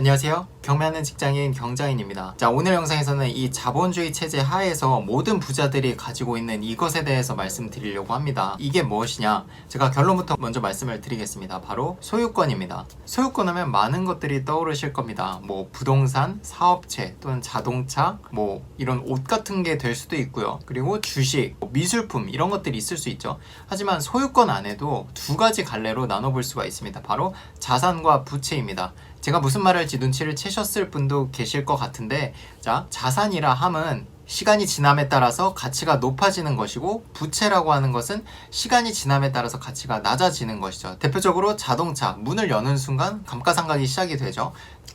안녕하세요. 경매하는 직장인 경자인입니다. 자, 오늘 영상에서는 이 자본주의 체제 하에서 모든 부자들이 가지고 있는 이것에 대해서 말씀드리려고 합니다. 이게 무엇이냐? 제가 결론부터 먼저 말씀을 드리겠습니다. 바로 소유권입니다. 소유권 하면 많은 것들이 떠오르실 겁니다. 뭐 부동산, 사업체 또는 자동차, 뭐 이런 옷 같은 게 될 수도 있고요. 그리고 주식, 미술품 이런 것들이 있을 수 있죠. 하지만 소유권 안에도 두 가지 갈래로 나눠볼 수가 있습니다. 바로 자산과 부채입니다. 제가 무슨 말을 할지 눈치를 채셨을 분도 계실 것 같은데, 자, 자산이라 함은 시간이 지남에 따라서 가치가 높아지는 것이고, 부채라고 하는 것은 시간이 지남에 따라서 가치가 낮아지는 것이죠. 대표적으로 자동차, 문을 여는 순간 감가상각이 시작이 되죠.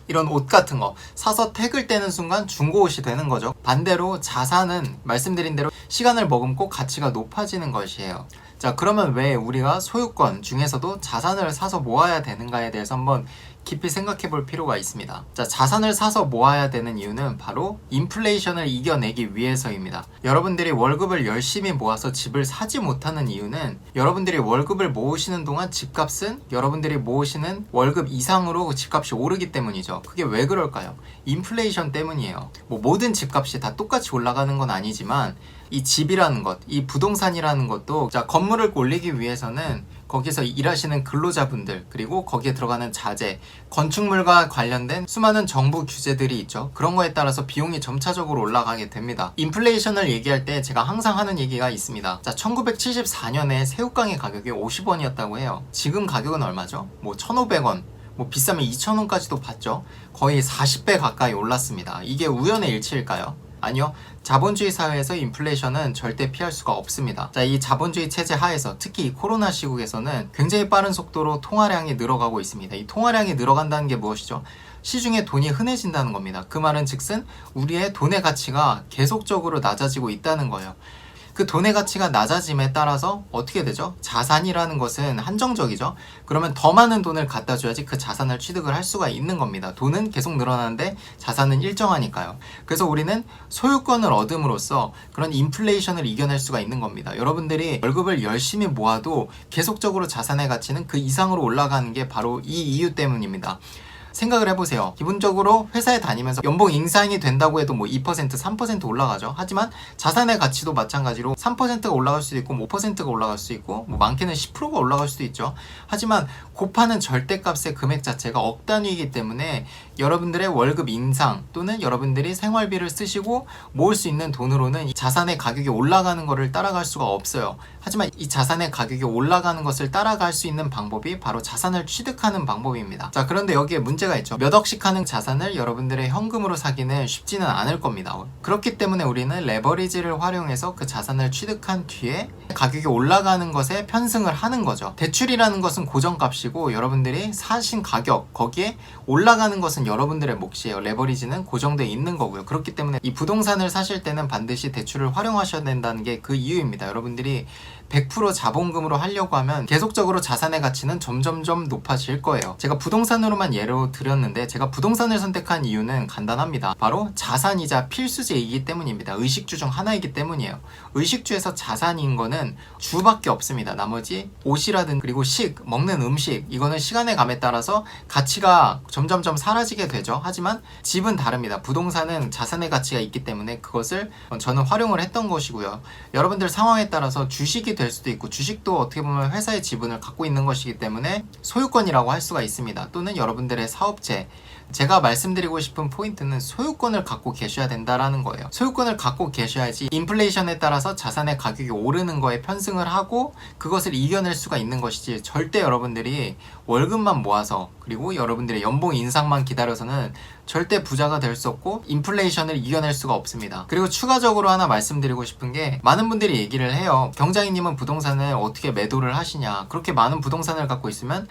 이런 옷 같은 거 사서 태글 떼는 순간 중고 옷이 되는 거죠. 반대로 자산은 말씀드린 대로 시간을 머금고 가치가 높아지는 것이에요. 자, 그러면 왜 우리가 소유권 중에서도 자산을 사서 모아야 되는가에 대해서 한번 깊이 생각해 볼 필요가 있습니다. 자, 자산을 사서 모아야 되는 이유는 바로 인플레이션을 이겨내기 위해서입니다. 여러분들이 월급을 열심히 모아서 집을 사지 못하는 이유는 여러분들이 월급을 모으시는 동안 집값은 여러분들이 모으시는 월급 이상으로 집값이 오르기 때문이죠. 그게 왜 그럴까요? 인플레이션 때문이에요. 뭐 모든 집값이 다 똑같이 올라가는 건 아니지만 이 집이라는 것, 이 부동산이라는 것도, 자, 건물을 올리기 위해서는 거기서 일하시는 근로자분들, 그리고 거기에 들어가는 자재, 건축물과 관련된 수많은 정부 규제들이 있죠. 그런 거에 따라서 비용이 점차적으로 올라가게 됩니다. 인플레이션을 얘기할 때 제가 항상 하는 얘기가 있습니다. 자, 1974년에 새우깡의 가격이 50원이었다고 해요. 지금 가격은 얼마죠? 뭐 1,500원, 뭐 비싸면 2,000원까지도 봤죠. 거의 40배 가까이 올랐습니다. 이게 우연의 일치일까요? 아니요. 자본주의 사회에서 인플레이션은 절대 피할 수가 없습니다. 자, 이 자본주의 체제 하에서 특히 이 코로나 시국에서는 굉장히 빠른 속도로 통화량이 늘어가고 있습니다. 이 통화량이 늘어간다는 게 무엇이죠? 시중에 돈이 흔해진다는 겁니다. 그 말은 즉슨 우리의 돈의 가치가 계속적으로 낮아지고 있다는 거예요. 그 돈의 가치가 낮아짐에 따라서 어떻게 되죠? 자산이라는 것은 한정적이죠. 그러면 더 많은 돈을 갖다 줘야지 그 자산을 취득을 할 수가 있는 겁니다. 돈은 계속 늘어나는데 자산은 일정하니까요. 그래서 우리는 소유권을 얻음으로써 그런 인플레이션을 이겨낼 수가 있는 겁니다. 여러분들이 월급을 열심히 모아도 계속적으로 자산의 가치는 그 이상으로 올라가는 게 바로 이 이유 때문입니다. 생각을 해보세요. 기본적으로 회사에 다니면서 연봉 인상이 된다고 해도 뭐 2%, 3% 올라가죠. 하지만 자산의 가치도 마찬가지로 3%가 올라갈 수도 있고 5%가 올라갈 수도 있고 뭐 많게는 10%가 올라갈 수도 있죠. 하지만 곱하는 절대값의 금액 자체가 억 단위이기 때문에 여러분들의 월급 인상 또는 여러분들이 생활비를 쓰시고 모을 수 있는 돈으로는 이 자산의 가격이 올라가는 것을 따라갈 수가 없어요. 하지만 이 자산의 가격이 올라가는 것을 따라갈 수 있는 방법이 바로 자산을 취득하는 방법입니다. 자, 그런데 여기에 문제가 있죠. 몇 억씩 하는 자산을 여러분들의 현금으로 사기는 쉽지는 않을 겁니다. 그렇기 때문에 우리는 레버리지를 활용해서 그 자산을 취득한 뒤에 가격이 올라가는 것에 편승을 하는 거죠. 대출이라는 것은 고정값이고 여러분들이 사신 가격, 거기에 올라가는 것은 여러분들의 몫이에요. 레버리지는 고정되어 있는 거고요. 그렇기 때문에 이 부동산을 사실 때는 반드시 대출을 활용하셔야 된다는 게 그 이유입니다. 여러분들이 100% 자본금으로 하려고 하면 계속적으로 자산의 가치는 점점점 높아질 거예요. 제가 부동산으로만 예로 드렸는데 제가 부동산을 선택한 이유는 간단합니다. 바로 자산이자 필수재이기 때문입니다. 의식주 중 하나이기 때문이에요. 의식주에서 자산인 거는 주밖에 없습니다. 나머지 옷이라든 그리고 먹는 음식, 이거는 시간의 감에 따라서 가치가 점점점 사라지게 되죠. 하지만 집은 다릅니다. 부동산은 자산의 가치가 있기 때문에 그것을 저는 활용을 했던 것이고요. 여러분들 상황에 따라서 주식이 될 수도 있고 주식도 어떻게 보면 회사의 지분을 갖고 있는 것이기 때문에 소유권이라고 할 수가 있습니다. 또는 여러분들의 사업체, 제가 말씀드리고 싶은 포인트는 소유권을 갖고 계셔야 된다라는 거예요. 소유권을 갖고 계셔야지 인플레이션에 따라서 자산의 가격이 오르는 거에 편승을 하고 그것을 이겨낼 수가 있는 것이지, 절대 여러분들이 월급만 모아서 그리고 여러분들의 연봉 인상만 기다려서는 절대 부자가 될 수 없고 인플레이션을 이겨낼 수가 없습니다. 그리고 추가적으로 하나 말씀드리고 싶은 게, 많은 분들이 얘기를 해요. 경자인님은 부동산을 어떻게 매도를 하시냐, 그렇게 많은 부동산을 갖고 있으면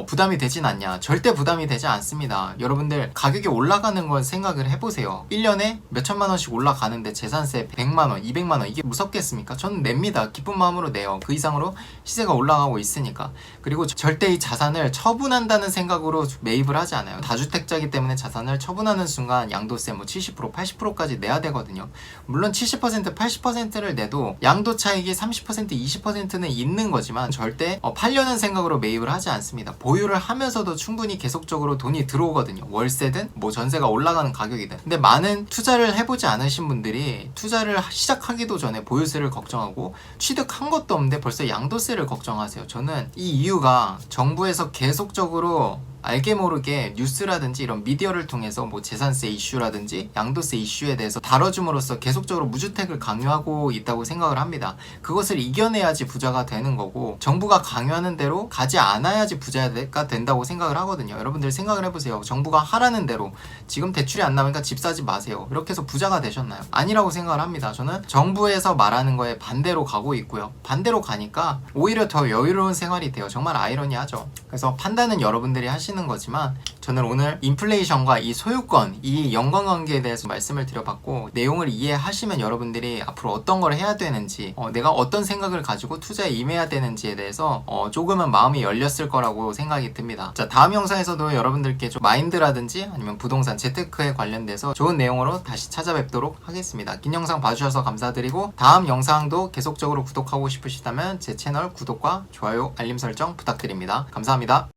부담이 되진 않냐. 절대 부담이 되지 않습니다. 여러분들 가격이 올라가는 걸 생각을 해보세요. 1년에 몇천만 원씩 올라가는데 재산세 100만 원, 200만 원, 이게 무섭겠습니까? 저는 냅니다. 기쁜 마음으로 내요. 그 이상으로 시세가 올라가고 있으니까. 그리고 절대 이 자산을 처분한다는 생각으로 매입을 하지 않아요. 다주택자이기 때문에 자산을 처분하는 순간 양도세 뭐 70%, 80%까지 내야 되거든요. 물론 70%, 80%를 내도 양도 차익이 30%, 20%는 있는 거지만 절대 팔려는 생각으로 매입을 하지 않습니다. 보유를 하면서도 충분히 계속적으로 돈이 들어오거든요. 월세든 뭐 전세가 올라가는 가격이든. 근데 많은 투자를 해보지 않으신 분들이 투자를 시작하기도 전에 보유세를 걱정하고 취득한 것도 없는데 벌써 양도세를 걱정하세요. 저는 이 이유가 정부에서 계속적으로 알게 모르게 뉴스라든지 이런 미디어를 통해서 뭐 재산세 이슈라든지 양도세 이슈에 대해서 다뤄줌으로써 계속적으로 무주택을 강요하고 있다고 생각을 합니다. 그것을 이겨내야지 부자가 되는 거고 정부가 강요하는 대로 가지 않아야지 부자가 된다고 생각을 하거든요. 여러분들 생각을 해보세요. 정부가 하라는 대로 지금 대출이 안 나오니까 집 사지 마세요. 이렇게 해서 부자가 되셨나요? 아니라고 생각을 합니다. 저는 정부에서 말하는 거에 반대로 가고 있고요. 반대로 가니까 오히려 더 여유로운 생활이 돼요. 정말 아이러니하죠. 그래서 판단은 여러분들이 하시는 거지만 저는 오늘 인플레이션과 이 소유권, 이 연관관계에 대해서 말씀을 드려봤고 내용을 이해하시면 여러분들이 앞으로 어떤 걸 해야 되는지 내가 어떤 생각을 가지고 투자에 임해야 되는지에 대해서 조금은 마음이 열렸을 거라고 생각이 듭니다. 자, 다음 영상에서도 여러분들께 좀 마인드라든지 아니면 부동산 재테크에 관련돼서 좋은 내용으로 다시 찾아뵙도록 하겠습니다. 긴 영상 봐주셔서 감사드리고 다음 영상도 계속적으로 구독하고 싶으시다면 제 채널 구독과 좋아요, 알림 설정 부탁드립니다. 감사합니다.